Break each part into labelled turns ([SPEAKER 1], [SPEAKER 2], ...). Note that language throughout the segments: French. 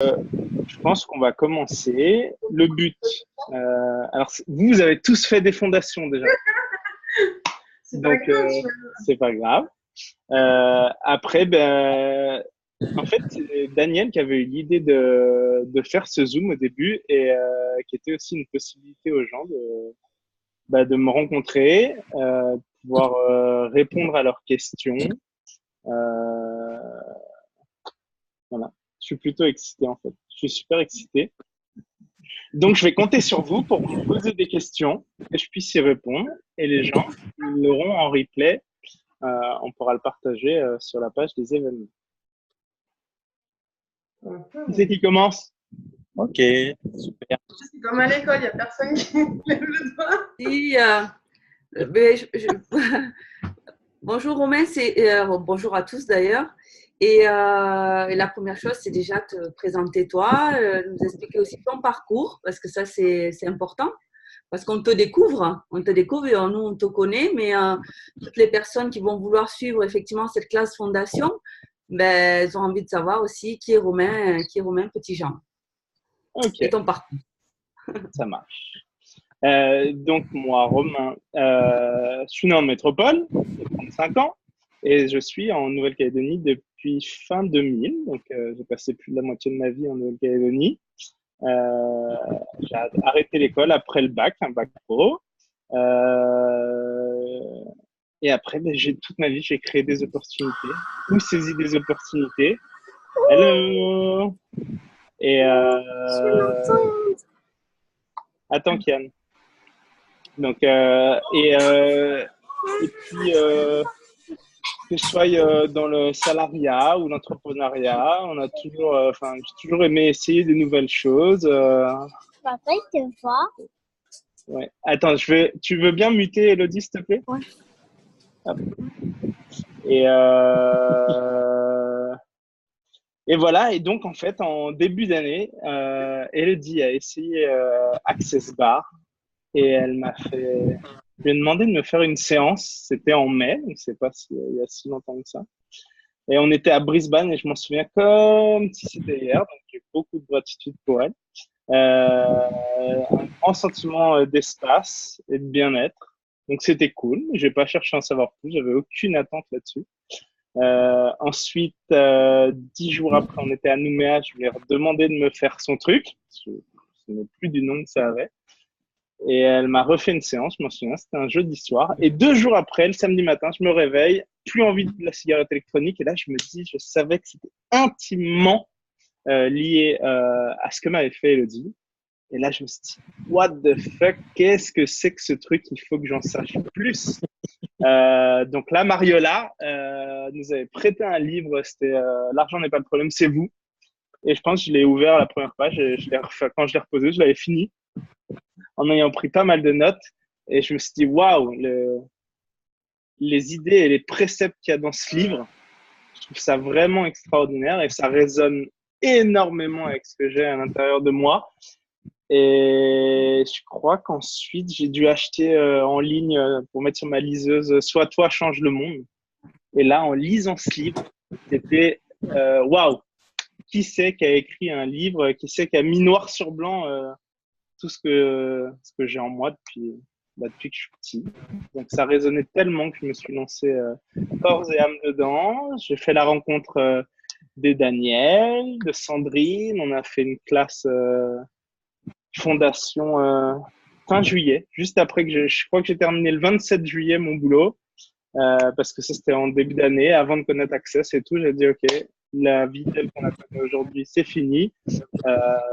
[SPEAKER 1] Je pense qu'on va commencer. Le but, alors vous avez tous fait des fondations déjà,
[SPEAKER 2] C'est pas
[SPEAKER 1] donc
[SPEAKER 2] grave.
[SPEAKER 1] c'est pas grave. Après, ben, en fait, c'est Daniel qui avait eu l'idée de faire ce Zoom au début et qui était aussi une possibilité aux gens de me rencontrer, pouvoir répondre à leurs questions. Euh, voilà. Je suis plutôt excité en fait. Je suis super excité. Donc, je vais compter sur vous pour me poser des questions, que je puisse y répondre. Et les gens l'auront en replay. On pourra le partager sur la page des événements. Qui c'est qui commence?
[SPEAKER 3] Ok, super.
[SPEAKER 2] C'est comme à l'école, il n'y a personne qui lève le doigt.
[SPEAKER 4] Si, ben, bonjour Romain, bonjour à tous d'ailleurs. Et la première chose, c'est déjà te présenter toi, nous expliquer aussi ton parcours, parce que ça, c'est important. Parce qu'on te découvre et nous, on te connaît, mais toutes les personnes qui vont vouloir suivre effectivement cette classe fondation, ben, elles ont envie de savoir aussi qui est Romain Petitjean.
[SPEAKER 1] Ok.
[SPEAKER 4] Et ton parcours.
[SPEAKER 1] Ça marche. Donc, moi, Romain, je suis né en métropole, j'ai 35 ans, et je suis en Nouvelle-Calédonie depuis fin 2000. Donc, j'ai passé plus de la moitié de ma vie en Nouvelle-Calédonie. J'ai arrêté l'école après le bac, un bac pro. Et après, ben, toute ma vie, j'ai créé des opportunités ou saisi des opportunités. Hello! Et attends, Kian. Donc, et puis, que je sois dans le salariat ou l'entrepreneuriat, on a toujours, j'ai toujours aimé essayer de nouvelles choses.
[SPEAKER 5] Papa, il te voit.
[SPEAKER 1] Ouais. Attends, tu veux bien muter Elodie, s'il te plaît?
[SPEAKER 5] Ouais.
[SPEAKER 1] Hop. Et voilà, et donc en fait, en début d'année, Elodie a essayé Access Bar et elle m'a fait. Je lui ai demandé de me faire une séance, c'était en mai, donc c'est pas il y a si longtemps que ça. Et on était à Brisbane et je m'en souviens comme si c'était hier, donc j'ai beaucoup de gratitude pour elle. Un grand sentiment d'espace et de bien-être. Donc c'était cool. J'ai pas cherché à en savoir plus. J'avais aucune attente là-dessus. Ensuite, 10 jours après, on était à Nouméa. Je lui ai demandé de me faire son truc. Je ne me plus du nom que ça avait. Et elle m'a refait une séance. Je m'en souviens. C'était un jeudi soir. Et 2 jours après, le samedi matin, je me réveille. Plus envie de la cigarette électronique. Et là, je me dis, je savais que c'était intimement lié à ce que m'avait fait Elodie. Et là, je me suis dit, what the fuck, qu'est-ce que c'est que ce truc? Il faut que j'en sache plus. Donc là, Mariola nous avait prêté un livre, c'était L'argent n'est pas le problème, c'est vous. Et je pense que je l'ai ouvert à la première page et quand je l'ai reposé, je l'avais fini en ayant pris pas mal de notes. Et je me suis dit, waouh, les idées et les préceptes qu'il y a dans ce livre, je trouve ça vraiment extraordinaire et ça résonne énormément avec ce que j'ai à l'intérieur de moi. Et je crois qu'ensuite, j'ai dû acheter en ligne pour mettre sur ma liseuse Soit toi change le monde. Et là, en lisant ce livre, c'était waouh! Qui c'est qui a écrit un livre? Qui c'est qui a mis noir sur blanc tout ce que j'ai en moi depuis que je suis petit? Donc, ça résonnait tellement que je me suis lancé corps et âme dedans. J'ai fait la rencontre de Daniel, de Sandrine. On a fait une classe fondation fin juillet, juste après que je crois que j'ai terminé le 27 juillet mon boulot, parce que ça c'était en début d'année, avant de connaître Access et tout. J'ai dit ok, la vie telle qu'on la connaît aujourd'hui, c'est fini.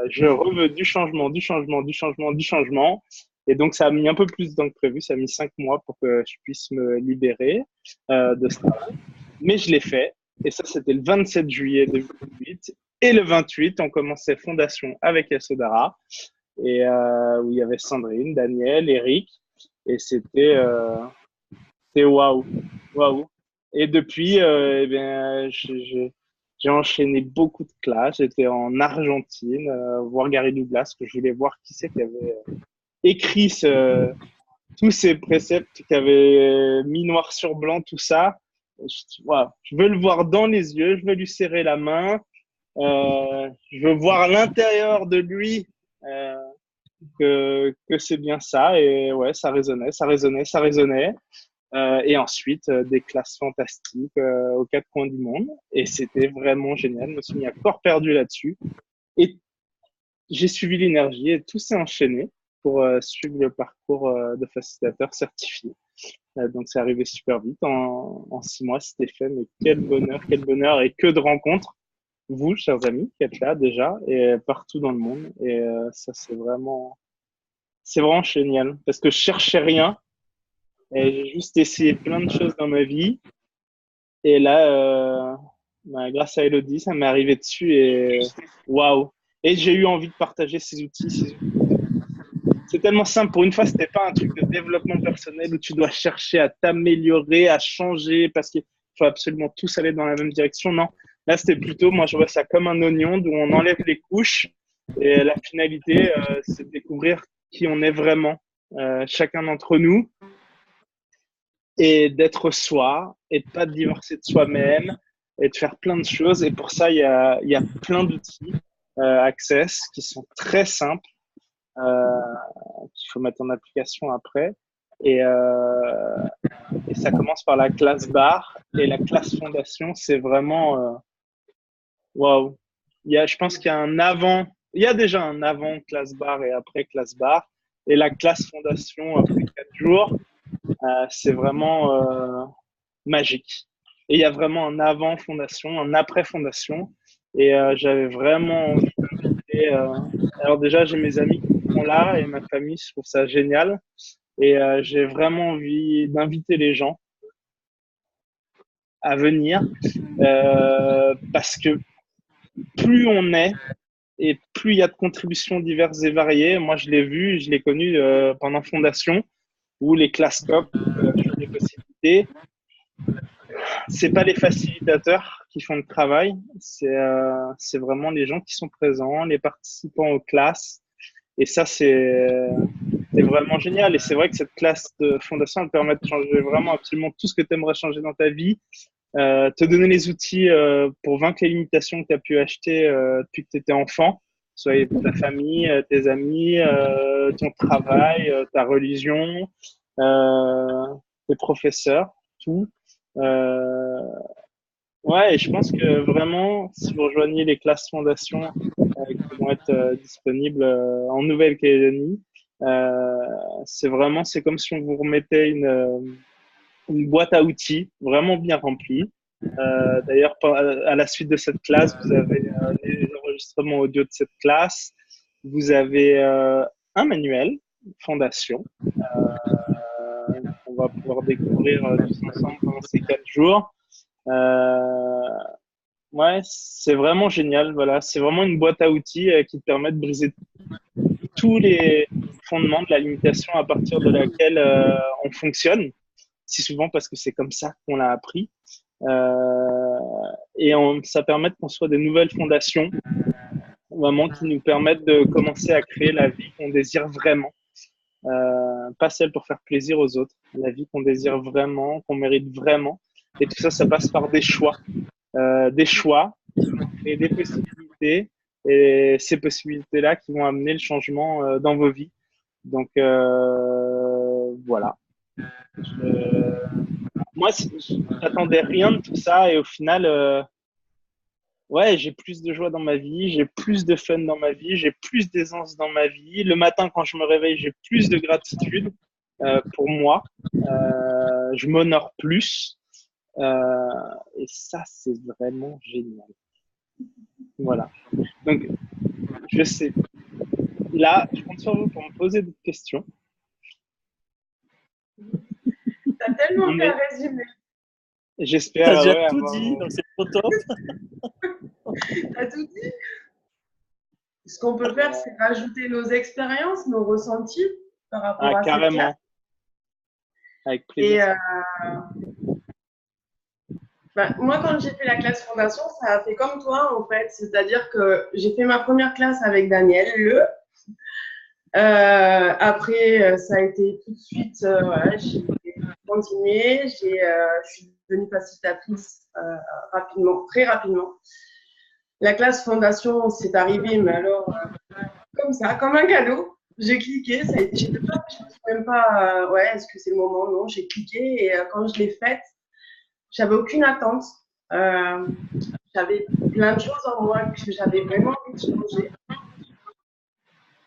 [SPEAKER 1] Je veux du changement, du changement, du changement, du changement. Et donc ça a mis un peu plus de temps que prévu, ça a mis 5 mois pour que je puisse me libérer de ce travail. Mais je l'ai fait. Et ça, c'était le 27 juillet 2018. Et le 28, on commençait Fondation avec Yasodara. Et où il y avait Sandrine, Daniel, Eric. Et c'était waouh, waouh. Et depuis, eh bien, j'ai enchaîné beaucoup de classes. J'étais en Argentine, voir Gary Douglas, que je voulais voir qui c'est qui avait écrit tous ces préceptes, qui avait mis noir sur blanc tout ça. Je dis, waouh, je veux le voir dans les yeux, je veux lui serrer la main. Je veux voir l'intérieur de lui que c'est bien ça. Et ouais, ça résonnait, ça résonnait, ça résonnait. Et ensuite, des classes fantastiques aux quatre coins du monde. Et c'était vraiment génial. Je me suis mis à corps perdu là-dessus. Et j'ai suivi l'énergie et tout s'est enchaîné pour suivre le parcours de facilitateur certifié. Donc, c'est arrivé super vite. En 6 mois, c'était fait. Mais quel bonheur et que de rencontres. Vous, chers amis, qui êtes là déjà et partout dans le monde. Et ça, c'est vraiment génial parce que je cherchais rien et j'ai juste essayé plein de choses dans ma vie. Et là, grâce à Elodie, ça m'est arrivé dessus et waouh! Et j'ai eu envie de partager ces outils. C'est tellement simple. Pour une fois, c'était pas un truc de développement personnel où tu dois chercher à t'améliorer, à changer parce qu'il faut absolument tous aller dans la même direction. Non. Là, c'était plutôt, moi, je vois ça comme un oignon d'où on enlève les couches et la finalité, c'est de découvrir qui on est vraiment, chacun d'entre nous et d'être soi et de pas divorcer de soi-même et de faire plein de choses. Et pour ça, il y a plein d'outils Access qui sont très simples qu'il faut mettre en application après. Et, euh, et ça commence par la classe bar et la classe fondation, c'est vraiment waouh. Je pense qu'il y a un avant, il y a déjà un avant classe bar et après classe bar. Et la classe fondation après 4 jours, c'est vraiment magique. Et il y a vraiment un avant fondation, un après fondation. Et j'avais vraiment envie d'inviter. Alors déjà, j'ai mes amis qui sont là et ma famille, je trouve ça génial. Et j'ai vraiment envie d'inviter les gens à venir parce que plus on est et plus il y a de contributions diverses et variées. Moi, je l'ai vu, je l'ai connu pendant Fondation où les classes COP ont des possibilités. C'est pas les facilitateurs qui font le travail, c'est vraiment les gens qui sont présents, les participants aux classes. Et ça, c'est vraiment génial. Et c'est vrai que cette classe de fondation, elle permet de changer vraiment absolument tout ce que tu aimerais changer dans ta vie, te donner les outils pour vaincre les limitations que tu as pu acheter depuis que tu étais enfant, soit ta famille, tes amis, ton travail, ta religion, tes professeurs, tout. Euh, ouais, et je pense que vraiment, si vous rejoignez les classes fondations qui vont être disponibles en Nouvelle-Calédonie, c'est comme si on vous remettait une boîte à outils vraiment bien remplie. D'ailleurs, à la suite de cette classe, vous avez les enregistrements audio de cette classe, vous avez un manuel fondation qu'on va pouvoir découvrir tous ensemble pendant ces 4 jours. Ouais, c'est vraiment génial. Voilà, c'est vraiment une boîte à outils qui te permet de briser tous les fondements de la limitation à partir de laquelle on fonctionne, si souvent parce que c'est comme ça qu'on l'a appris. Et ça permet de construire des nouvelles fondations, vraiment qui nous permettent de commencer à créer la vie qu'on désire vraiment. Pas celle pour faire plaisir aux autres, la vie qu'on désire vraiment, qu'on mérite vraiment. Et tout ça, ça passe par des choix qui vont créer des possibilités et ces possibilités-là qui vont amener le changement dans vos vies. Donc voilà. Moi, je n'attendais rien de tout ça et au final, ouais, j'ai plus de joie dans ma vie, j'ai plus de fun dans ma vie, j'ai plus d'aisance dans ma vie. Le matin, quand je me réveille, j'ai plus de gratitude pour moi. Je m'honore plus. Et ça, c'est vraiment génial. Voilà. Donc, je sais. Là, je compte sur vous pour me poser des questions.
[SPEAKER 2] T'as tellement bien résumé.
[SPEAKER 1] J'espère.
[SPEAKER 3] T'as déjà tout dit, donc c'est trop top.
[SPEAKER 2] T'as tout dit. Ce qu'on peut faire, c'est rajouter nos expériences, nos ressentis par rapport à
[SPEAKER 1] carrément.
[SPEAKER 2] cette classe.
[SPEAKER 1] Avec plaisir.
[SPEAKER 2] Et moi, quand j'ai fait la classe fondation, ça a fait comme toi, en fait. C'est-à-dire que j'ai fait ma première classe avec Daniel, après, ça a été tout de suite, voilà, j'ai continué, je suis devenue facilitatrice rapidement, très rapidement. la classe fondation, c'est arrivé, mais alors, comme ça, comme un cadeau. J'ai cliqué, j'étais pas, je me suis même pas, ouais, est-ce que c'est le moment? Non, j'ai cliqué et quand je l'ai faite, j'avais aucune attente. Euh, J'avais plein de choses en moi que j'avais vraiment envie de changer.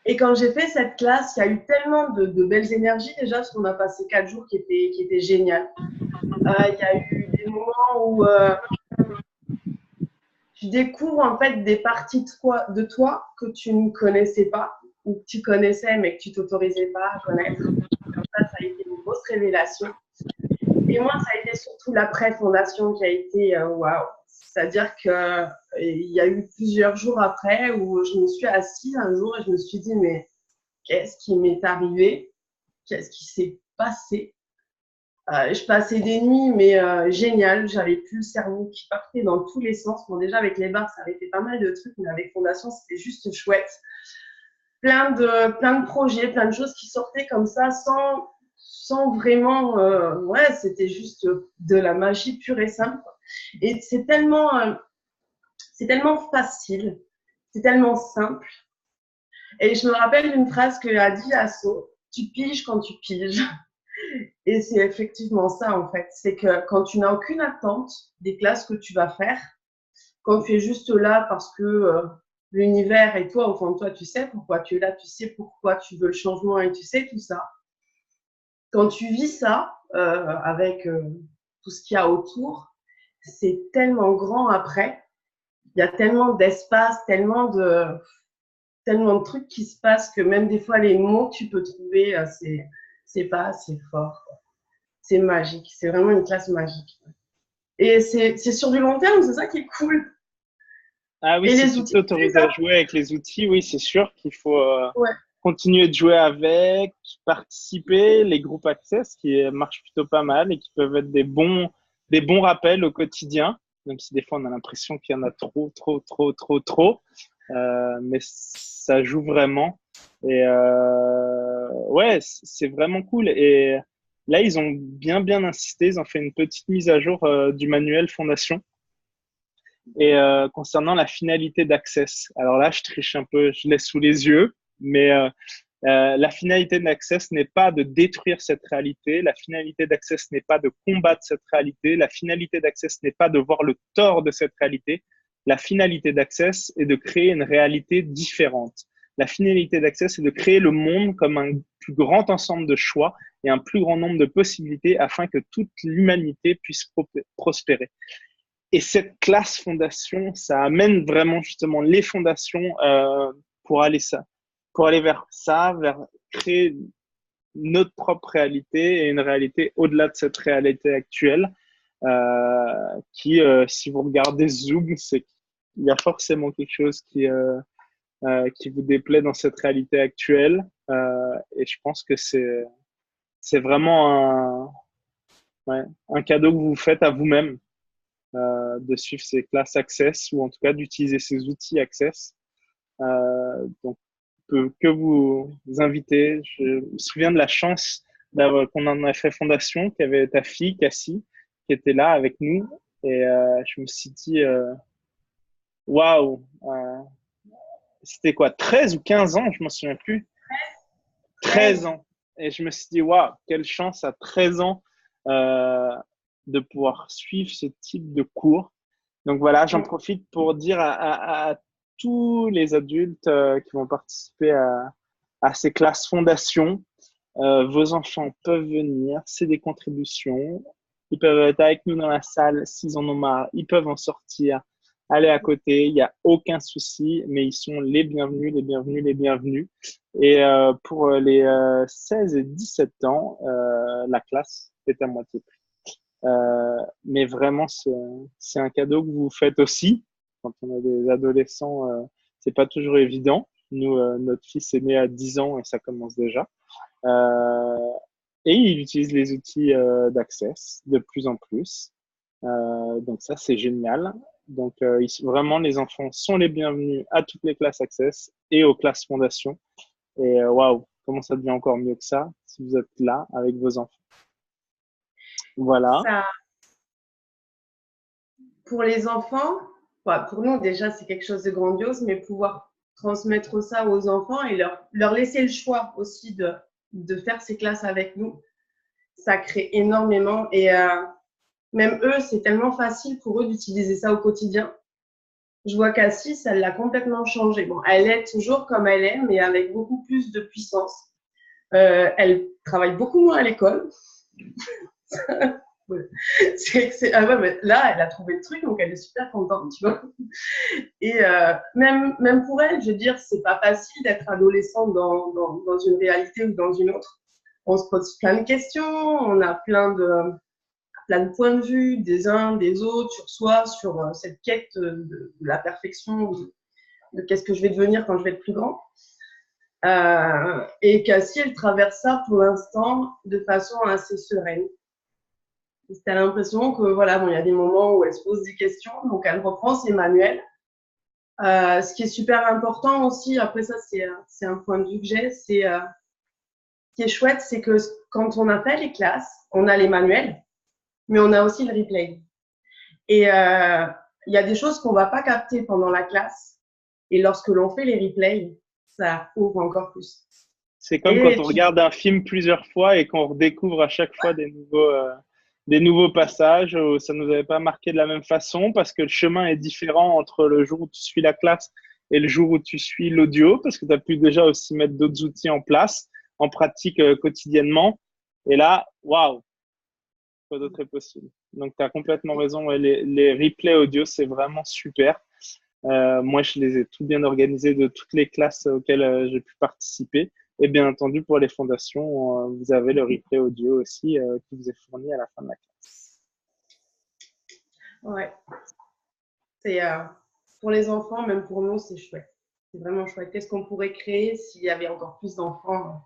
[SPEAKER 2] Et quand j'ai fait cette classe, il y a eu tellement de belles énergies déjà, parce qu'on a passé 4 jours qui étaient géniales. Il y a eu des moments où tu découvres en fait des parties de toi que tu ne connaissais pas, ou que tu connaissais mais que tu t'autorisais pas à connaître. Donc ça a été une grosse révélation. Et moi, ça a été surtout l'après-fondation qui a été waouh. C'est-à-dire qu'il y a eu plusieurs jours après où je me suis assise un jour et je me suis dit, mais qu'est-ce qui m'est arrivé? Qu'est-ce qui s'est passé? Je passais des nuits, mais géniales. J'avais plus le cerveau qui partait dans tous les sens. Bon, déjà, avec les bars, ça avait fait pas mal de trucs, mais avec Fondation, c'était juste chouette. Plein de projets, plein de choses qui sortaient comme ça sans vraiment. Ouais, c'était juste de la magie pure et simple. Et c'est tellement facile, c'est tellement simple. Et je me rappelle d'une phrase que a dit Asso, tu piges quand tu piges. Et c'est effectivement ça en fait, c'est que quand tu n'as aucune attente des classes que tu vas faire, quand tu es juste là parce que l'univers et toi, au fond de toi, tu sais pourquoi tu es là, tu sais pourquoi tu veux le changement et tu sais tout ça. Quand tu vis ça avec tout ce qu'il y a autour, c'est tellement grand après. Il y a tellement d'espace, tellement de trucs qui se passent que même des fois, les mots que tu peux trouver, c'est pas assez fort. C'est magique. C'est vraiment une classe magique. Et c'est sur du long terme, c'est ça qui est cool.
[SPEAKER 1] Ah oui,
[SPEAKER 2] et
[SPEAKER 1] si
[SPEAKER 2] les
[SPEAKER 1] tu
[SPEAKER 2] outils,
[SPEAKER 1] t'autorises à jouer avec les outils, oui, c'est sûr qu'il faut
[SPEAKER 2] ouais.
[SPEAKER 1] continuer de jouer avec, participer, les groupes Access qui marchent plutôt pas mal et qui peuvent être des bons rappels au quotidien, même si des fois on a l'impression qu'il y en a trop. Mais ça joue vraiment. Et ouais, c'est vraiment cool. Et là, ils ont bien insisté. Ils ont fait une petite mise à jour du manuel Fondation. Et concernant la finalité d'Access. Alors là, je triche un peu, je laisse sous les yeux, mais la finalité d'Access n'est pas de détruire cette réalité. La finalité d'Access n'est pas de combattre cette réalité. La finalité d'Access n'est pas de voir le tort de cette réalité. La finalité d'Access est de créer une réalité différente. La finalité d'Access est de créer le monde comme un plus grand ensemble de choix et un plus grand nombre de possibilités afin que toute l'humanité puisse prospérer. Et cette classe fondation, ça amène vraiment justement les fondations pour aller vers ça, vers créer notre propre réalité et une réalité au-delà de cette réalité actuelle qui, si vous regardez Zoom, c'est qu'il y a forcément quelque chose qui vous déplaît dans cette réalité actuelle. Et je pense que c'est vraiment un cadeau que vous faites à vous-même de suivre ces classes Access ou en tout cas d'utiliser ces outils Access. Donc, que vous inviter. Je me souviens de la chance qu'on en a fait fondation, qu'il y avait ta fille, Cassie, qui était là avec nous. Et je me suis dit, waouh, c'était quoi, 13 ou 15 ans, je ne m'en souviens plus. 13 ans. Et je me suis dit, waouh, quelle chance à 13 ans de pouvoir suivre ce type de cours. Donc voilà, j'en profite pour dire à tous les adultes qui vont participer à ces classes fondations, vos enfants peuvent venir, c'est des contributions. Ils peuvent être avec nous dans la salle s'ils en ont marre, ils peuvent en sortir, aller à côté, il n'y a aucun souci, mais ils sont les bienvenus, les bienvenus, les bienvenus. Et pour les 16 et 17 ans, la classe est à moitié prix. Mais vraiment, c'est un cadeau que vous faites aussi. Quand on a des adolescents, c'est pas toujours évident. Nous, notre fils est né à 10 ans et ça commence déjà. Et il utilise les outils d'Access de plus en plus. Donc ça, c'est génial. Donc vraiment, les enfants sont les bienvenus à toutes les classes Access et aux classes Fondation. Et waouh, comment ça devient encore mieux que ça si vous êtes là avec vos enfants. Voilà.
[SPEAKER 2] Ça, pour les enfants, pour nous, déjà, c'est quelque chose de grandiose, mais pouvoir transmettre ça aux enfants et leur laisser le choix aussi de faire ces classes avec nous, ça crée énormément. Et même eux, c'est tellement facile pour eux d'utiliser ça au quotidien. Je vois qu'Assis, elle l'a complètement changé. Bon, elle est toujours comme elle est, mais avec beaucoup plus de puissance. Elle travaille beaucoup moins à l'école. Ah ouais, mais là, elle a trouvé le truc, donc elle est super contente, tu vois. Et même pour elle, je veux dire, c'est pas facile d'être adolescente dans une réalité ou dans une autre. On se pose plein de questions, on a plein de points de vue des uns, des autres, sur soi, sur cette quête de la perfection, de qu'est-ce que je vais devenir quand je vais être plus grand. Et Cassie, elle traverse ça pour l'instant de façon assez sereine. Tu as l'impression que voilà, bon, il y a des moments où elle se pose des questions, donc elle reprend ses manuels. Ce qui est super important aussi, après ça c'est un point de vue que j'ai, ce qui est chouette, c'est que quand on a fait les classes, on a les manuels, mais on a aussi le replay. Et il y a des choses qu'on ne va pas capter pendant la classe, et lorsque l'on fait les replays, ça ouvre encore plus.
[SPEAKER 1] C'est comme quand on regarde un film plusieurs fois et qu'on redécouvre à chaque fois des nouveaux passages où ça ne nous avait pas marqué de la même façon parce que le chemin est différent entre le jour où tu suis la classe et le jour où tu suis l'audio parce que tu as pu déjà aussi mettre d'autres outils en place, en pratique quotidiennement. Et là, waouh, quoi d'autre est possible. Donc, tu as complètement raison. Ouais, les replays audio, c'est vraiment super. Moi, je les ai tout bien organisés de toutes les classes auxquelles j'ai pu participer. Et bien entendu, pour les fondations, vous avez le replay audio aussi qui vous est fourni à la fin de la classe.
[SPEAKER 2] Ouais. C'est, pour les enfants, même pour nous, c'est chouette. C'est vraiment chouette. Qu'est-ce qu'on pourrait créer s'il y avait encore plus d'enfants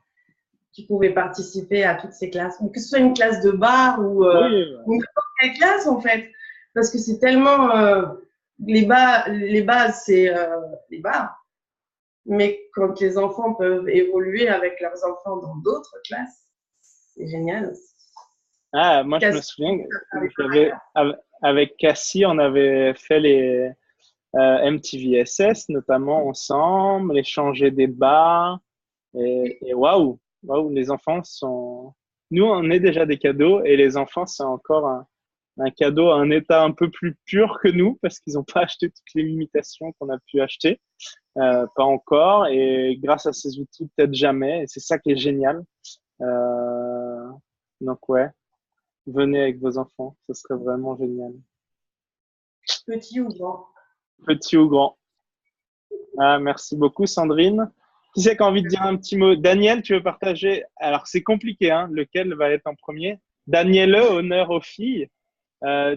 [SPEAKER 2] qui pouvaient participer à toutes ces classes, que ce soit une classe de bar ou n'importe quelle classe en fait, parce que c'est tellement les bases, c'est les bars. Mais quand les enfants peuvent évoluer avec leurs enfants dans d'autres classes, c'est génial.
[SPEAKER 1] Ah, moi, je me souviens avec Cassie, on avait fait les MTVSS, notamment ensemble, échanger des bars. Et waouh, les enfants sont. Nous, on est déjà des cadeaux et les enfants, c'est encore un cadeau à un état un peu plus pur que nous parce qu'ils n'ont pas acheté toutes les limitations qu'on a pu acheter. Pas encore. Et grâce à ces outils, peut-être jamais. Et c'est ça qui est génial. Donc, ouais, venez avec vos enfants. Ce serait vraiment génial.
[SPEAKER 2] Petit ou grand.
[SPEAKER 1] Petit ou grand. Ah, merci beaucoup, Sandrine. Qui c'est qui a envie de dire un petit mot? Daniel, tu veux partager? Alors, c'est compliqué, hein, lequel va être en premier? Daniel, honneur aux filles.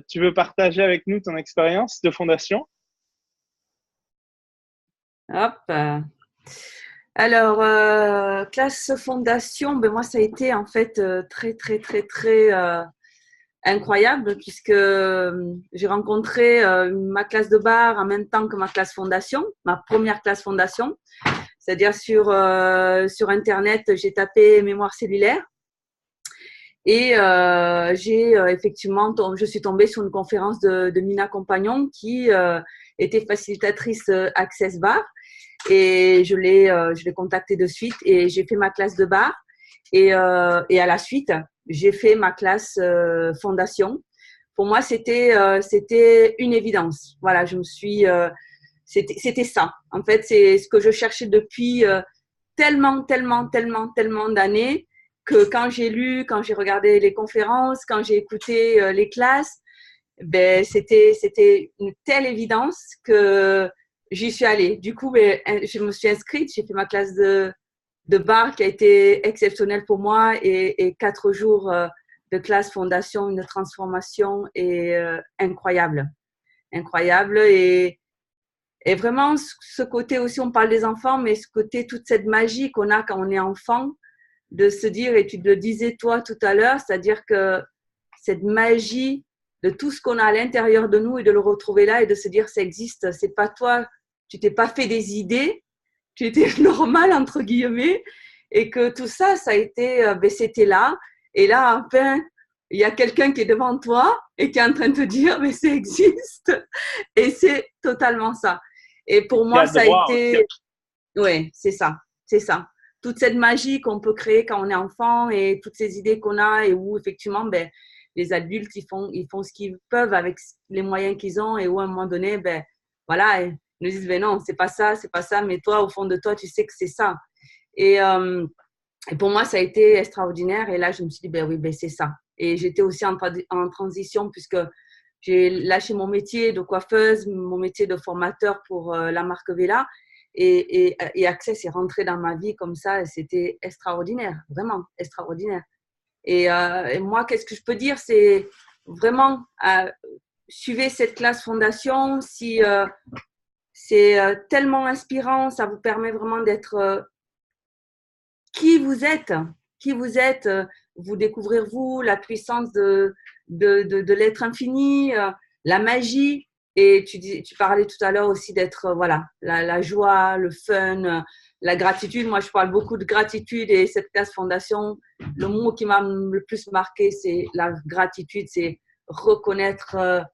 [SPEAKER 1] Tu veux partager avec nous ton expérience de fondation?
[SPEAKER 4] Hop. Alors, classe fondation, ben moi, ça a été en fait très incroyable puisque j'ai rencontré ma classe de bar en même temps que ma classe fondation, ma première classe fondation. C'est-à-dire sur Internet, j'ai tapé mémoire cellulaire et effectivement, je suis tombée sur une conférence de Mina Compagnon qui était facilitatrice Access Bar et je l'ai contactée de suite et j'ai fait ma classe de bar et à la suite, j'ai fait ma classe fondation. Pour moi, c'était une évidence. Voilà, c'était ça. En fait, c'est ce que je cherchais depuis tellement d'années que quand j'ai regardé les conférences, quand j'ai écouté les classes, ben c'était une telle évidence que j'y suis allée. Du coup, ben, je me suis inscrite, j'ai fait ma classe de bar qui a été exceptionnelle pour moi et 4 jours de classe fondation, une transformation incroyable et vraiment, ce côté aussi, on parle des enfants, mais ce côté, toute cette magie qu'on a quand on est enfant, de se dire, et tu le disais toi tout à l'heure, c'est-à-dire que cette magie de tout ce qu'on a à l'intérieur de nous et de le retrouver là et de se dire, ça existe, c'est pas toi, tu t'es pas fait des idées, tu étais normal, entre guillemets, et que tout ça, ça a été, c'était là. Et là, enfin, il y a quelqu'un qui est devant toi et qui est en train de te dire, mais ça existe. Et c'est totalement ça. Et pour moi, ça a été… Oui, c'est ça. C'est ça. Toute cette magie qu'on peut créer quand on est enfant et toutes ces idées qu'on a et où effectivement, ben, les adultes, ils font ce qu'ils peuvent avec les moyens qu'ils ont et où à un moment donné, ben, voilà, ils nous disent, ben non, c'est pas ça, mais toi, au fond de toi, tu sais que c'est ça. Et pour moi, ça a été extraordinaire. Et là, je me suis dit, ben oui, ben c'est ça. Et j'étais aussi en transition puisque j'ai lâché mon métier de coiffeuse, mon métier de formateur pour la marque Vela. Et Access est rentré dans ma vie comme ça. Et c'était extraordinaire, vraiment extraordinaire. Et moi, qu'est-ce que je peux dire? C'est vraiment suivez cette classe fondation. Si c'est tellement inspirant, ça vous permet vraiment d'être qui vous êtes, vous découvrir vous, la puissance de l'être infini, la magie. Et tu parlais tout à l'heure aussi d'être, voilà, la joie, le fun, la gratitude. Moi, je parle beaucoup de gratitude et cette classe fondation, le mot qui m'a le plus marqué, c'est la gratitude, c'est reconnaître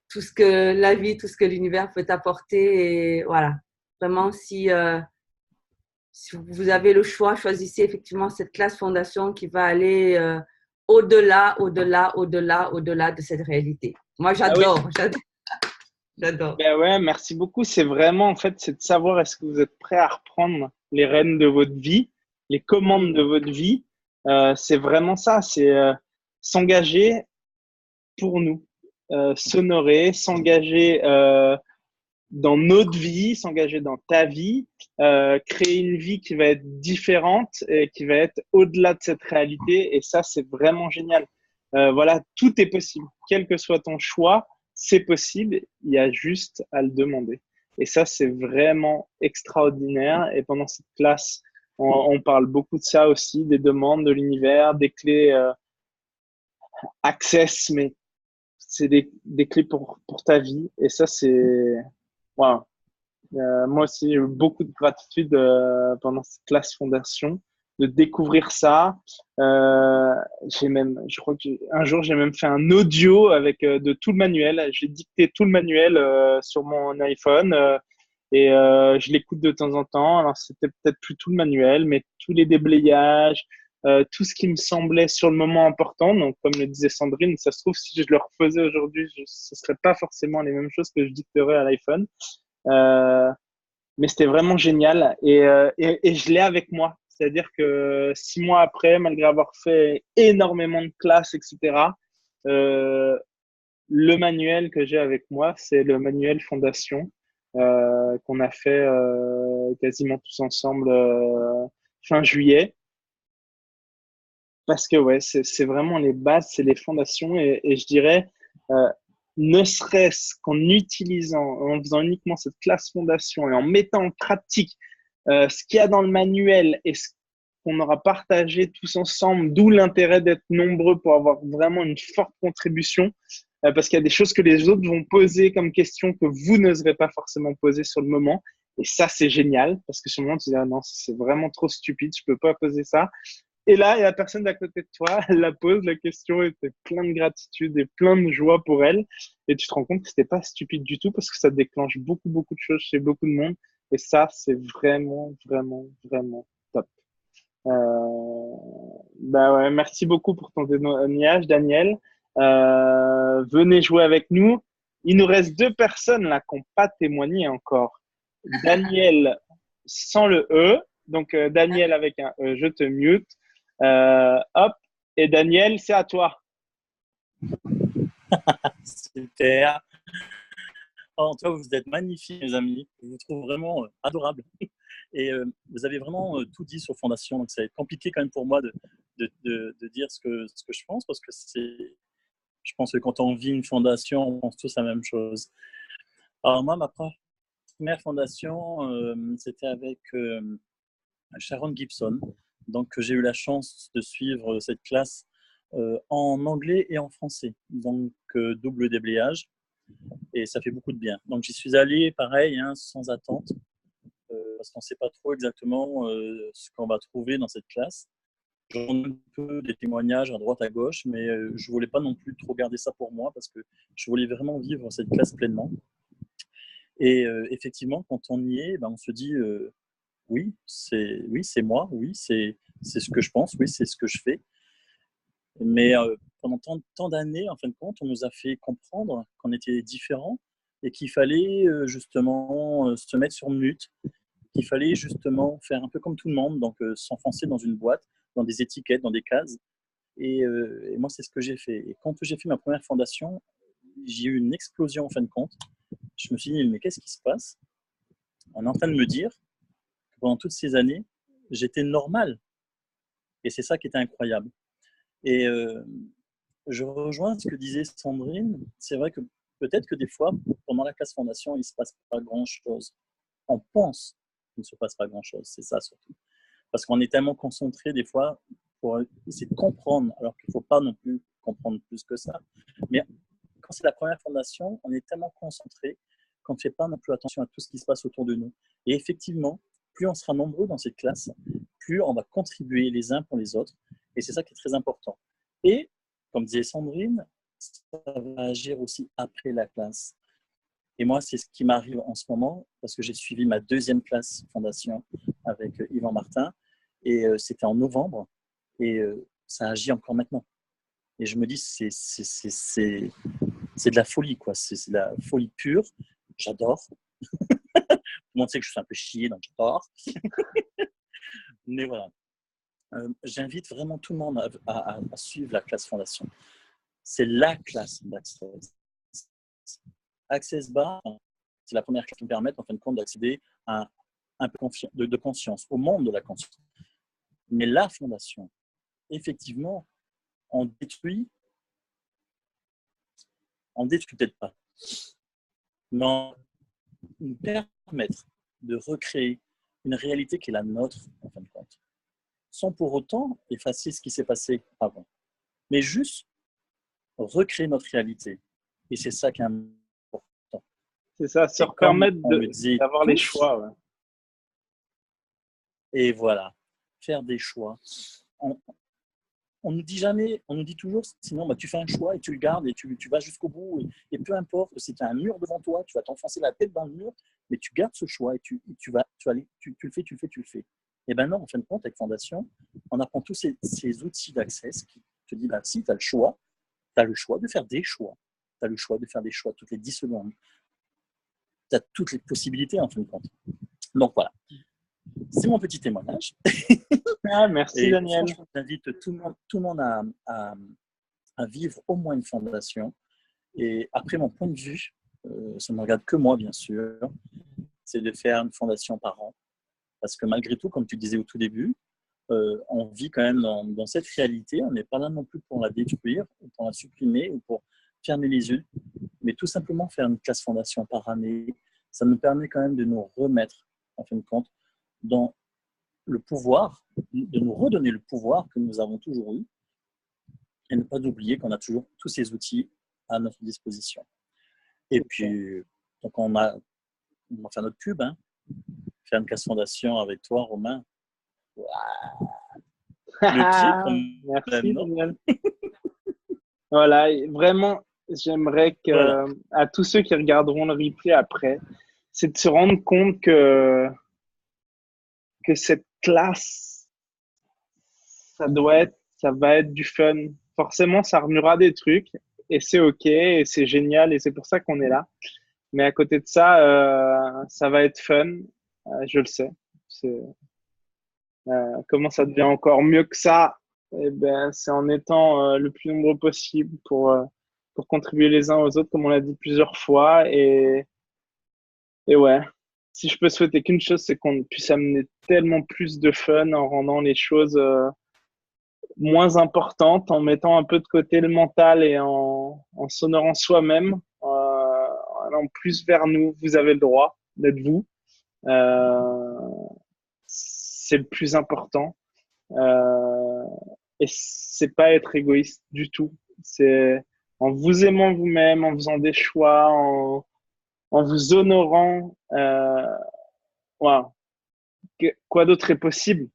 [SPEAKER 4] tout ce que la vie, tout ce que l'univers peut t'apporter. Et voilà, vraiment, si vous avez le choix, choisissez effectivement cette classe fondation qui va aller au-delà de cette réalité. Moi, j'adore,
[SPEAKER 1] oui.
[SPEAKER 4] j'adore.
[SPEAKER 1] Ben ouais, merci beaucoup. C'est vraiment, en fait, c'est de savoir est-ce que vous êtes prêt à reprendre les rênes de votre vie, les commandes de votre vie. C'est vraiment ça, c'est s'engager pour nous, s'honorer, s'engager dans notre vie, s'engager dans ta vie, créer une vie qui va être différente et qui va être au-delà de cette réalité. Et ça, c'est vraiment génial. Voilà, tout est possible. Quel que soit ton choix, c'est possible. Il y a juste à le demander. Et ça, c'est vraiment extraordinaire. Et pendant cette classe, on parle beaucoup de ça aussi, des demandes de l'univers, des clés access, mais c'est des clés pour ta vie. Et ça, c'est… Wow. Moi aussi, j'ai eu beaucoup de gratitude pendant cette classe fondation de découvrir ça. Je crois que un jour, j'ai même fait un audio avec de tout le manuel. J'ai dicté tout le manuel sur mon iPhone et je l'écoute de temps en temps. Alors, c'était peut-être plus tout le manuel, mais tous les déblayages, tout ce qui me semblait sur le moment important. Donc, comme le disait Sandrine, ça se trouve, si je le refaisais aujourd'hui, ce serait pas forcément les mêmes choses que je dicterais à l'iPhone. Euh, mais c'était vraiment génial et je l'ai avec moi. C'est-à-dire que 6 mois après, malgré avoir fait énormément de classes, etc., le manuel que j'ai avec moi, c'est le manuel Fondation qu'on a fait quasiment tous ensemble fin juillet. Parce que ouais, c'est vraiment les bases, c'est les fondations et je dirais, euh, ne serait-ce qu'en utilisant, en faisant uniquement cette classe fondation et en mettant en pratique ce qu'il y a dans le manuel et ce qu'on aura partagé tous ensemble, d'où l'intérêt d'être nombreux pour avoir vraiment une forte contribution, parce qu'il y a des choses que les autres vont poser comme questions que vous n'oserez pas forcément poser sur le moment. Et ça, c'est génial, parce que sur le moment, tu dis, ah non, c'est vraiment trop stupide, je peux pas poser ça. Et là, il y a la personne d'à côté de toi, elle la pose la question et tu plein de gratitude et plein de joie pour elle. Et tu te rends compte que c'était pas stupide du tout parce que ça déclenche beaucoup, beaucoup de choses chez beaucoup de monde. Et ça, c'est vraiment, vraiment, vraiment top. Bah ouais, merci beaucoup pour ton témoignage, Daniel. Venez jouer avec nous. Il nous reste 2 personnes là qui n'ont pas témoigné encore. Daniel sans le E. Donc, Daniel avec un E, je te mute. Hop. Et Daniel, c'est à toi.
[SPEAKER 3] Super. En tout cas, vous êtes magnifiques, mes amis. Je vous trouve vraiment adorables. Et vous avez vraiment tout dit sur Fondation. Donc, ça va être compliqué quand même pour moi de dire ce que je pense parce que je pense que quand on vit une fondation, on pense tous la même chose. Alors, moi, ma première fondation, c'était avec Sharon Gibson. Donc, j'ai eu la chance de suivre cette classe en anglais et en français. Donc, double déblayage. Et ça fait beaucoup de bien. Donc, j'y suis allé, pareil, hein, sans attente, parce qu'on ne sait pas trop exactement ce qu'on va trouver dans cette classe. j'en ai un peu des témoignages à droite, à gauche, mais je ne voulais pas non plus trop garder ça pour moi parce que je voulais vraiment vivre cette classe pleinement. Et effectivement, quand on y est, ben, on se dit oui, c'est moi, oui, c'est ce que je pense, oui, c'est ce que je fais. Mais pendant tant d'années, en fin de compte, on nous a fait comprendre qu'on était différents et qu'il fallait justement se mettre sur mute, qu'il fallait justement faire un peu comme tout le monde, donc s'enfoncer dans une boîte, dans des étiquettes, dans des cases. Et moi, c'est ce que j'ai fait. Et quand j'ai fait ma première fondation, j'ai eu une explosion en fin de compte. Je me suis dit, mais qu'est-ce qui se passe? On est en train de me dire que pendant toutes ces années, j'étais normal. Et c'est ça qui était incroyable. Et je rejoins ce que disait Sandrine. C'est vrai que peut-être que des fois, pendant la classe fondation, il ne se passe pas grand-chose. On pense qu'il ne se passe pas grand-chose. C'est ça surtout. Parce qu'on est tellement concentré des fois pour essayer de comprendre, alors qu'il ne faut pas non plus comprendre plus que ça. Mais quand c'est la première fondation, on est tellement concentré qu'on ne fait pas non plus attention à tout ce qui se passe autour de nous. Et effectivement, plus on sera nombreux dans cette classe, plus on va contribuer les uns pour les autres. Et c'est ça qui est très important. Et, comme disait Sandrine, ça va agir aussi après la classe. Et moi, c'est ce qui m'arrive en ce moment, parce que j'ai suivi ma deuxième classe fondation avec Yvan Martin, et c'était en novembre, et ça agit encore maintenant. Et je me dis, c'est de la folie, quoi. C'est de la folie pure. J'adore. Tout le monde sait que je suis un peu chier, donc j'adore. Mais voilà. J'invite vraiment tout le monde à suivre la classe fondation. C'est la classe d'Access. Access Bar, c'est la première classe qui me permet, en fin de compte, d'accéder à un peu de conscience, au monde de la conscience. Mais la fondation, effectivement, on détruit peut-être pas, mais on nous permettre de recréer une réalité qui est la nôtre, en fin de compte, sans pour autant effacer ce qui s'est passé avant, mais juste recréer notre réalité. Et c'est ça qui est important.
[SPEAKER 1] C'est ça, se permettre d'avoir les choix. Ouais.
[SPEAKER 3] Et voilà, faire des choix. On nous dit jamais, on nous dit toujours, sinon bah, tu fais un choix et tu le gardes et tu vas jusqu'au bout. Et peu importe si tu as un mur devant toi, tu vas t'enfoncer la tête dans le mur, mais tu gardes ce choix et tu le fais. Et ben non, en fin de compte, avec Fondation, on apprend tous ces outils d'accès qui te disent, bah, si tu as le choix de faire des choix. Tu as le choix de faire des choix toutes les 10 secondes. Tu as toutes les possibilités, en fin de compte. Donc voilà. C'est mon petit témoignage.
[SPEAKER 1] Ah, merci
[SPEAKER 3] et
[SPEAKER 1] Daniel.
[SPEAKER 3] J'invite tout le monde à vivre au moins une fondation. Et après, mon point de vue, ça ne me regarde que moi, bien sûr, c'est de faire une fondation par an. Parce que malgré tout, comme tu disais au tout début, on vit quand même dans cette réalité. On n'est pas là non plus pour la détruire, ou pour la supprimer, ou pour fermer les yeux. Mais tout simplement faire une classe fondation par année, ça nous permet quand même de nous remettre, en fin de compte, dans le pouvoir, de nous redonner le pouvoir que nous avons toujours eu et ne pas oublier qu'on a toujours tous ces outils à notre disposition. Et puis, donc on va faire notre pub, hein, faire une classe fondation avec toi, Romain.
[SPEAKER 1] Le pied, merci Daniel. Voilà, vraiment, j'aimerais que à tous ceux qui regarderont le replay après, c'est de se rendre compte que cette classe, ça va être du fun. Forcément, ça remuera des trucs et c'est OK et c'est génial et c'est pour ça qu'on est là. Mais à côté de ça, ça va être fun. Je le sais. Comment ça devient encore mieux que ça? Eh ben, c'est en étant le plus nombreux possible pour contribuer les uns aux autres, comme on l'a dit plusieurs fois. Et ouais, si je peux souhaiter qu'une chose, c'est qu'on puisse amener tellement plus de fun en rendant les choses moins importantes, en mettant un peu de côté le mental et en s'honorant soi-même, en allant plus vers nous. Vous avez le droit d'être vous. C'est le plus important. Et c'est pas être égoïste du tout. C'est en vous aimant vous-même, en faisant des choix, en vous honorant. Wow. Quoi d'autre est possible?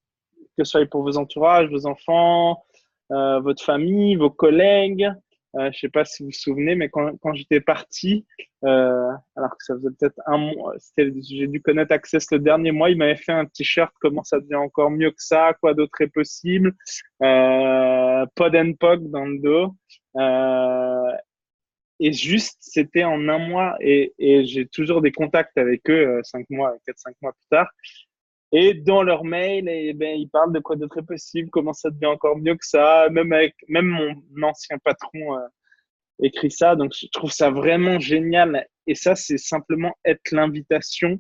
[SPEAKER 1] que ce soit pour vos entourages, vos enfants, votre famille, vos collègues. Je ne sais pas si vous vous souvenez, mais quand j'étais parti, alors que ça faisait peut-être un mois, j'ai dû connaître Access le dernier mois, il m'avait fait un t-shirt, comment ça devient encore mieux que ça, quoi d'autre est possible, Pod and Pog dans le dos. Et juste, c'était en un mois, et j'ai toujours des contacts avec eux, 4-5 mois plus tard. Et dans leur mail, ils parlent de quoi d'autre est possible, comment ça devient encore mieux que ça. Même mon ancien patron écrit ça. Donc, je trouve ça vraiment génial. Et ça, c'est simplement être l'invitation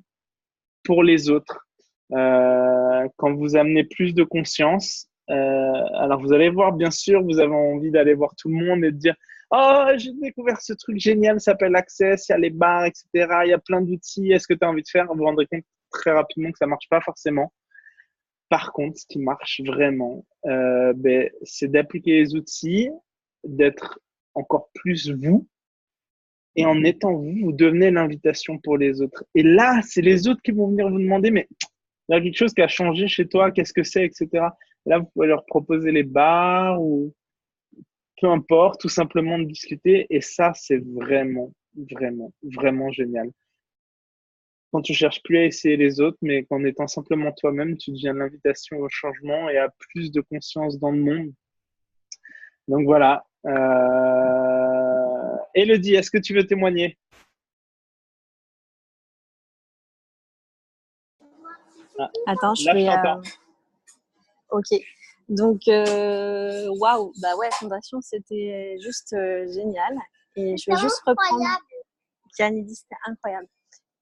[SPEAKER 1] pour les autres. Quand vous amenez plus de conscience, alors vous allez voir, bien sûr, vous avez envie d'aller voir tout le monde et de dire oh, j'ai découvert ce truc génial, ça s'appelle Access, il y a les bars, etc. Il y a plein d'outils. Est-ce que tu as envie de faire? Vous vous rendrez compte très rapidement que ça marche pas forcément. Par contre, ce qui marche vraiment, c'est d'appliquer les outils, d'être encore plus vous. Et en étant vous, vous devenez l'invitation pour les autres. Et là, c'est les autres qui vont venir vous demander, mais il y a quelque chose qui a changé chez toi, qu'est-ce que c'est, etc. Et là, vous pouvez leur proposer les bars ou peu importe, tout simplement de discuter. Et ça, c'est vraiment, vraiment, vraiment génial. Quand tu cherches plus à essayer les autres, mais qu'en étant simplement toi-même, tu deviens l'invitation au changement et à plus de conscience dans le monde. Donc voilà. Élodie, est-ce que tu veux témoigner?
[SPEAKER 6] Attends, je
[SPEAKER 1] Là, je
[SPEAKER 6] vais.
[SPEAKER 1] t'entends.
[SPEAKER 6] Ok. Donc, waouh, bah ouais, Fondation, c'était juste génial. Et je vais juste reprendre. Kian dit c'était incroyable.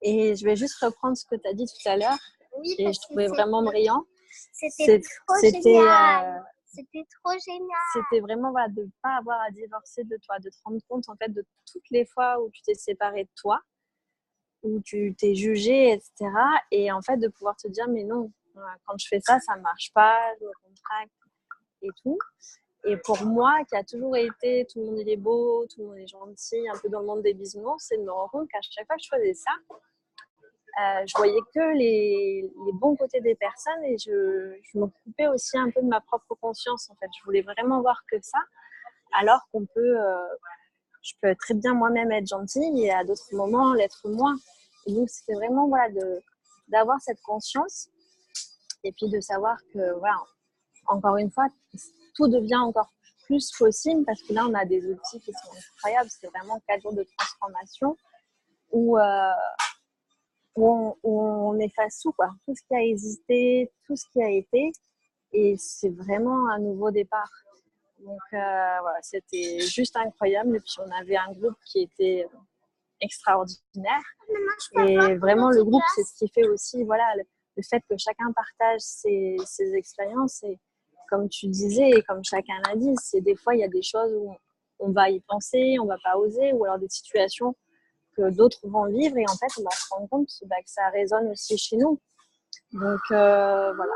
[SPEAKER 6] Et je vais juste reprendre ce que tu as dit tout à l'heure.
[SPEAKER 5] Oui,
[SPEAKER 6] et je trouvais vraiment brillant.
[SPEAKER 5] C'était trop génial. C'était trop génial.
[SPEAKER 6] C'était vraiment voilà, de ne pas avoir à divorcer de toi, de te rendre compte en fait de toutes les fois où tu t'es séparé de toi, où tu t'es jugé, etc. Et en fait de pouvoir te dire mais non, quand je fais ça, ça ne marche pas, je me contracte et tout. Et pour moi, qui a toujours été tout le monde il est beau, tout le monde est gentil, un peu dans le monde des bisounours, c'est de me rendre compte qu'à chaque fois que je faisais ça, je voyais que les bons côtés des personnes et je m'occupais aussi un peu de ma propre conscience en fait. Je voulais vraiment voir que ça, alors qu'on peut, je peux très bien moi-même être gentille et à d'autres moments l'être moins. Et donc c'était vraiment voilà d'avoir cette conscience et puis de savoir que voilà, encore une fois, tout devient encore plus possible parce que là on a des outils qui sont incroyables. C'est vraiment 4 jours de transformation où on efface tout, quoi. Tout ce qui a existé, tout ce qui a été, et c'est vraiment un nouveau départ. Donc voilà, c'était juste incroyable. Et puis on avait un groupe qui était extraordinaire. Et vraiment, le groupe, c'est ce qui fait aussi, voilà, le fait que chacun partage ses expériences. Et comme tu disais, et comme chacun l'a dit, c'est des fois, il y a des choses où on va y penser, on va pas oser, ou alors des situations que d'autres vont vivre et en fait on va se rendre compte que ça résonne aussi chez nous. Donc voilà,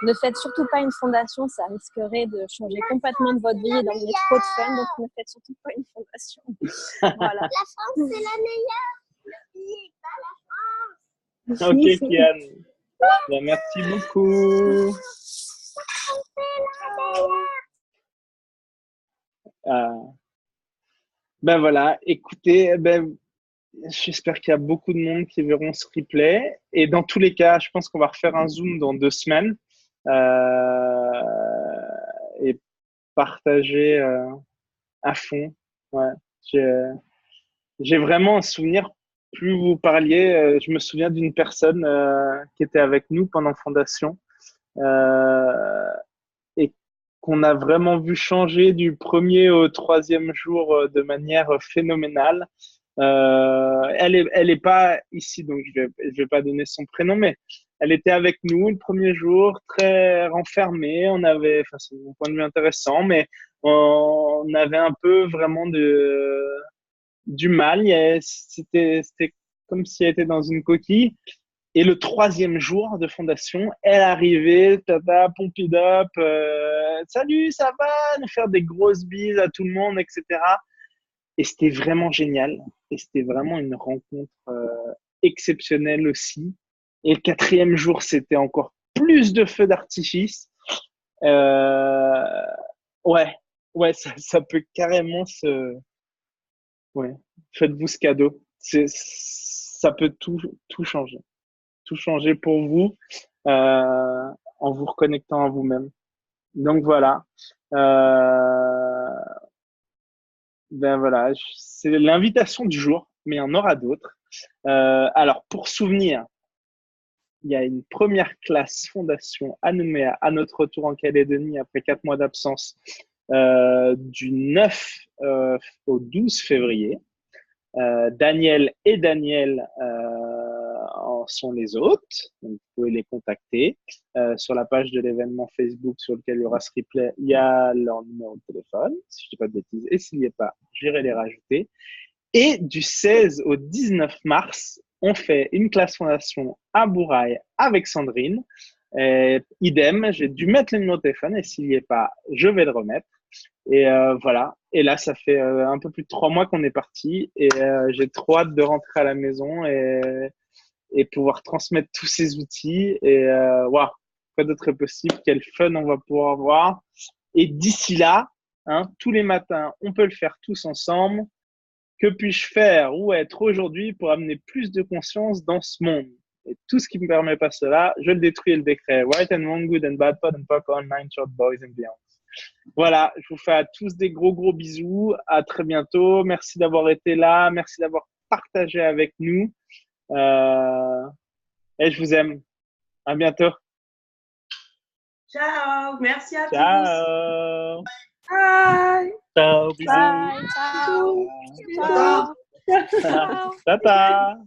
[SPEAKER 6] ne faites surtout pas une fondation, ça risquerait de changer complètement de votre vie et d'emmener trop de fun, donc ne faites surtout pas une fondation. Voilà.
[SPEAKER 5] La France, c'est la meilleure. N'oubliez pas la France.
[SPEAKER 1] Ok, Kian. Ben, merci beaucoup. Ben voilà, écoutez, j'espère qu'il y a beaucoup de monde qui verront ce replay. Et dans tous les cas, je pense qu'on va refaire un Zoom dans 2 semaines et partager à fond. Ouais. J'ai vraiment un souvenir. Plus vous parliez, je me souviens d'une personne qui était avec nous pendant Fondation et qu'on a vraiment vu changer du premier au 3e jour de manière phénoménale. Elle est pas ici, donc je vais pas donner son prénom, mais elle était avec nous le premier jour, très renfermée. On avait, enfin, c'est mon point de vue intéressant, mais on avait un peu vraiment du mal. C'était comme si elle était dans une coquille. Et le 3e jour de fondation, elle arrivait, tata, pump it up, salut, ça va, nous faire des grosses bises à tout le monde, etc. Et c'était vraiment génial. Et c'était vraiment une rencontre exceptionnelle aussi. Et le 4e jour, c'était encore plus de feux d'artifice. Euh, ouais, ouais, ça peut carrément se. Ouais, faites-vous ce cadeau. Ça peut tout changer. Tout changer pour vous en vous reconnectant à vous-même. Donc voilà. Euh, ben voilà, c'est l'invitation du jour, mais il y en aura d'autres. Alors, pour souvenir, il y a une première classe fondation à Nouméa, à notre retour en Calédonie après 4 mois d'absence, du 9 au 12 février. Daniel et Daniel en sont les hôtes, donc vous pouvez les contacter. Sur la page de l'événement Facebook sur lequel il y aura ce replay, il y a leur numéro de téléphone, si je ne dis pas de bêtises, et s'il n'y est pas, j'irai les rajouter. Et du 16 au 19 mars, on fait une classe fondation à Bourail avec Sandrine. Idem, j'ai dû mettre le numéro de téléphone et s'il n'y est pas, je vais le remettre. Et voilà. Et là, ça fait un peu plus de 3 mois qu'on est parti et j'ai trop hâte de rentrer à la maison et pouvoir transmettre tous ces outils. Et waouh, quoi d'autre est possible? Quel fun on va pouvoir avoir. Et d'ici là, hein, tous les matins, on peut le faire tous ensemble. Que puis-je faire ou être aujourd'hui pour amener plus de conscience dans ce monde? Et tout ce qui ne me permet pas cela, je le détruis et le décret. Right and wrong, good and bad, pot and popcorn, nine short boys and beyond. Voilà, je vous fais à tous des gros bisous. À très bientôt. Merci d'avoir été là. Merci d'avoir partagé avec nous. Et je vous aime. À bientôt.
[SPEAKER 2] Ciao, merci à tous.
[SPEAKER 1] Ciao.
[SPEAKER 2] Bye.
[SPEAKER 3] Ciao, bisous.
[SPEAKER 6] Bye, ciao.
[SPEAKER 2] Ciao.
[SPEAKER 6] Ciao.
[SPEAKER 1] Tata.